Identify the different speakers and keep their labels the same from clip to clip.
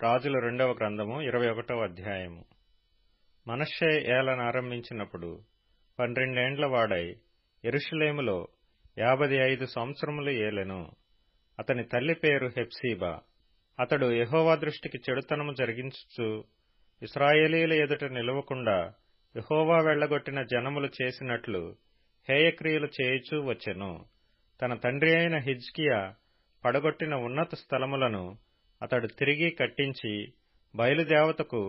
Speaker 1: రాజుల 2వ గ్రంథము 21వ అధ్యాయము. మనష్షే ఏలనారంభించినప్పుడు 12 వాడై యెరూషలేములో 55 సంవత్సరములు ఏలెను. అతని తల్లి పేరు హెప్సీబా. అతడు యెహోవా దృష్టికి చెడుతనము జరిగించుచు ఇశ్రాయేలీయుల ఎదుట నిలవకుండా యెహోవా వెళ్లగొట్టిన జనములు చేసినట్లు హేయక్రియలు చేయుచూ వచ్చెను. తన తండ్రి అయిన హిజ్కియా పడగొట్టిన ఉన్నత స్థలములను అతడు తిరిగి కట్టించి బయలుదేవతకు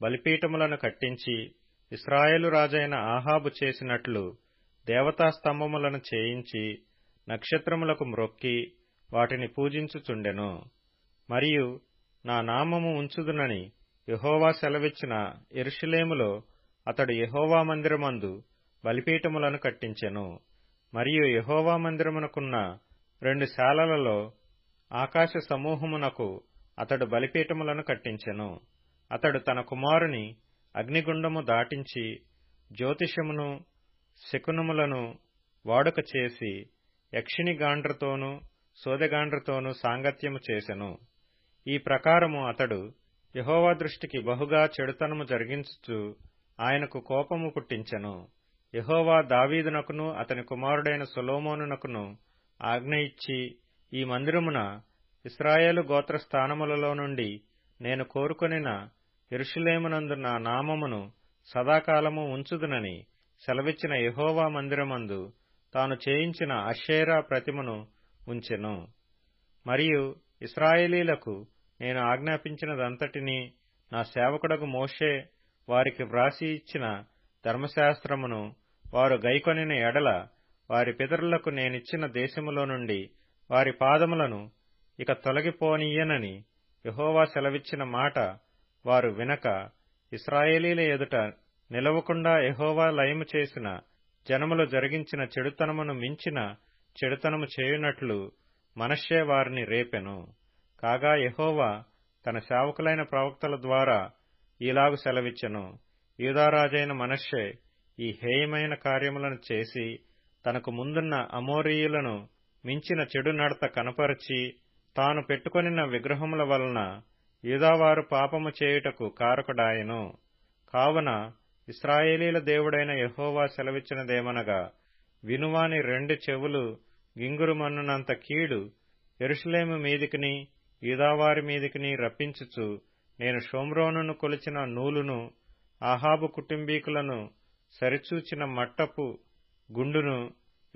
Speaker 1: బలిపీఠములను కట్టించి ఇశ్రాయేలు రాజైన ఆహాబు చేసినట్లు దేవతాస్తంభములను చేయించి నక్షత్రములకు మ్రొక్కి వాటిని పూజించుచుండెను. మరియు నా నామము ఉంచుదునని యెహోవా సెలవిచ్చిన యెరూషలేములో అతడు యెహోవా మందిరమందు బలిపీఠములను కట్టించెను. మరియు యెహోవా మందిరమునకున్న 2 శాలలలో ఆకాశ సమూహమునకు అతడు బలిపీఠములను కట్టించెను. అతడు తన కుమారుని అగ్నిగుండము దాటించి జ్యోతిషమును శకునములను వాడుక చేసి యక్షిణిగాండ్రతోనూ సోదెగాండ్రతోనూ సాంగత్యము చేసెను. ఈ ప్రకారము అతడు యెహోవా దృష్టికి బహుగా చెడుతనము జరిగించుచు ఆయనకు కోపము పుట్టించెను. యెహోవా దావీదునకును అతని కుమారుడైన సొలొమోనునకును ఆజ్ఞ ఇచ్చి, ఈ మందిరమున ఇశ్రాయేలు గోత్రస్థానములలో నుండి నేను కోరుకొనిన యెరూషలేమునందు నా నామమును సదాకాలము ఉంచుదునని సెలవిచ్చిన యెహోవా మందిరమందు తాను చేయించిన అషేరా ప్రతిమను ఉంచెను. మరియు ఇశ్రాయేలీలకు నేను ఆజ్ఞాపించినదంతటినీ నా సేవకుడగు మోషే వారికి వ్రాసి ఇచ్చిన ధర్మశాస్త్రమును వారు గైకొనిన ఎడల వారి పితరులకు నేనిచ్చిన దేశములో నుండి వారి పాదములను ఇక తొలగిపోనియ్యనని యెహోవా సెలవిచ్చిన మాట వారు వినక ఇశ్రాయేలీల ఎదుట నిలవకుండా యెహోవా లయము చేసిన జనములు జరిగించిన చెడుతనమును మించిన చెడుతనము చేయునట్లు మనష్షే వారిని రేపెను. కాగా యెహోవా తన సేవకులైన ప్రవక్తల ద్వారా ఈలాగు సెలవిచ్చెను. యూదారాజైన మనష్షే ఈ హేయమైన కార్యములను చేసి తనకు ముందున్న అమోరీయులను మించిన చెడు నడత కనపరచి తాను పెట్టుకొనిన విగ్రహముల వలన యూదావారు పాపము చేయుటకు కారకుడాయెను. కావున ఇశ్రాయేలీల దేవుడైన యెహోవా సెలవిచ్చినదేమనగా, వినువాని 2 చెవులు గింగురుమన్నునంత కీడు యెరూషలేము మీదికిని యూదావారి మీదికిని రప్పించుచు నేను షోమ్రోనును కొలిచిన నూలును ఆహాబు కుటుంబీకులను సరిచూచిన మట్టపు గుండును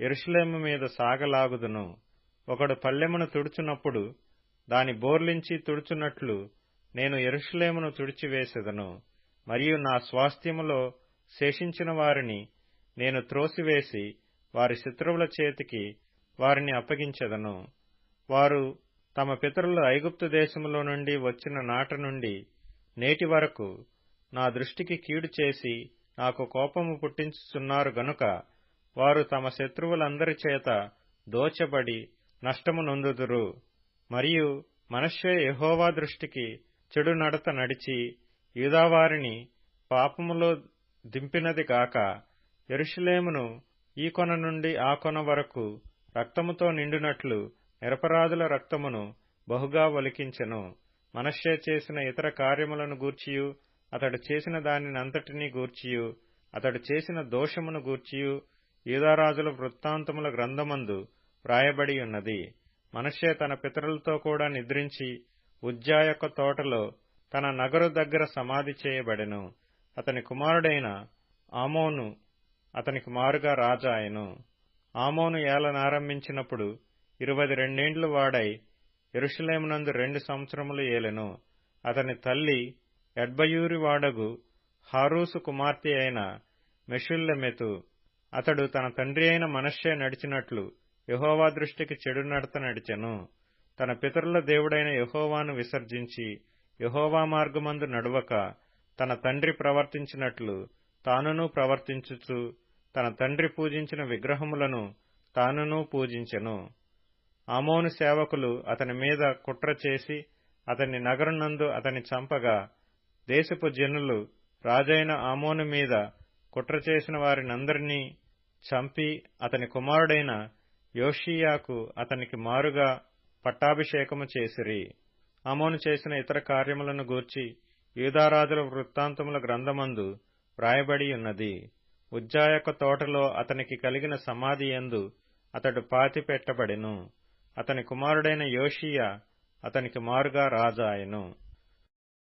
Speaker 1: యెరూషలేము మీద సాగలాగుదును. ఒకడు పళ్ళెమును తుడుచునప్పుడు దాని బోర్లించి తుడుచున్నట్లు నేను యెరూషలేమును తుడిచివేసెదను. మరియు నా స్వాస్థ్యములో శేషించిన వారిని నేను త్రోసివేసి వారి శత్రువుల చేతికి వారిని అప్పగించెదను. వారు తమ పితరులు ఐగుప్తు దేశములో నుండి వచ్చిన నాట నుండి నేటి వరకు నా దృష్టికి కీడు చేసి నాకు కోపము పుట్టించుచున్నారు గనుక వారు తమ శత్రువులందరి చేత దోచెబడి నష్టము నొందుదురు. మరియు మనష్షే యెహోవా దృష్టికి చెడు నడత నడిచి యూదావారిని పాపములో దింపినది గాక యెరూషలేమును ఈ కొన నుండి ఆ కొన వరకు రక్తముతో నిండునట్లు నిరపరాధుల రక్తమును బహుగా ఒలికించెను. మనష్షే చేసిన ఇతర కార్యములను గూర్చియు అతడు చేసిన దానినంతటినీ గూర్చియు అతడు చేసిన దోషమును గూర్చియు యూదారాజుల వృత్తాంతముల గ్రంథమందు వ్రాయబడి ఉన్నది. మనష్షే తన పితరులతో కూడా నిద్రించి ఉజ్జా యొక్క తోటలో తన నగరు దగ్గర సమాధి చేయబడెను. అతని కుమారుడైన ఆమోను అతనికి మారుగా రాజాయెను. ఆమోను ఏలనారంభించినప్పుడు 22 వాడై యెరూషలేమునందు 2 సంవత్సరములు ఏలెను. అతని తల్లి ఎడ్బయూరి వాడగు హారూసు కుమార్తె అయిన మెషుల్లెమెతు. అతడు తన తండ్రి అయిన మనష్షే నడిచినట్లు యెహోవా దృష్టికి చెడు నడత నడిచెను. తన పితరుల దేవుడైన యెహోవాను విసర్జించి యెహోవా మార్గమందు నడువక తన తండ్రి ప్రవర్తించినట్లు తానునూ ప్రవర్తించుచు తన తండ్రి పూజించిన విగ్రహములను తానునూ పూజించెను. ఆమోను సేవకులు అతని మీద కుట్ర చేసి అతని నగరునందు అతని చంపగా దేశపు జనులు రాజైన ఆమోను మీద కుట్ర చేసిన వారినందరినీ చంపి అతని కుమారుడైన యోషీయాకు అతనికి మారుగా పట్టాభిషేకము చేసిరి. ఆమోను చేసిన ఇతర కార్యములను గూర్చి యూదారాజుల వృత్తాంతముల గ్రంథమందు వ్రాయబడి ఉన్నది. ఉజ్జా యొక్క తోటలో అతనికి కలిగిన సమాధి యందు అతడు పాతిపెట్టబడెను. అతని కుమారుడైన యోషీయా అతనికి మారుగా రాజాయెను.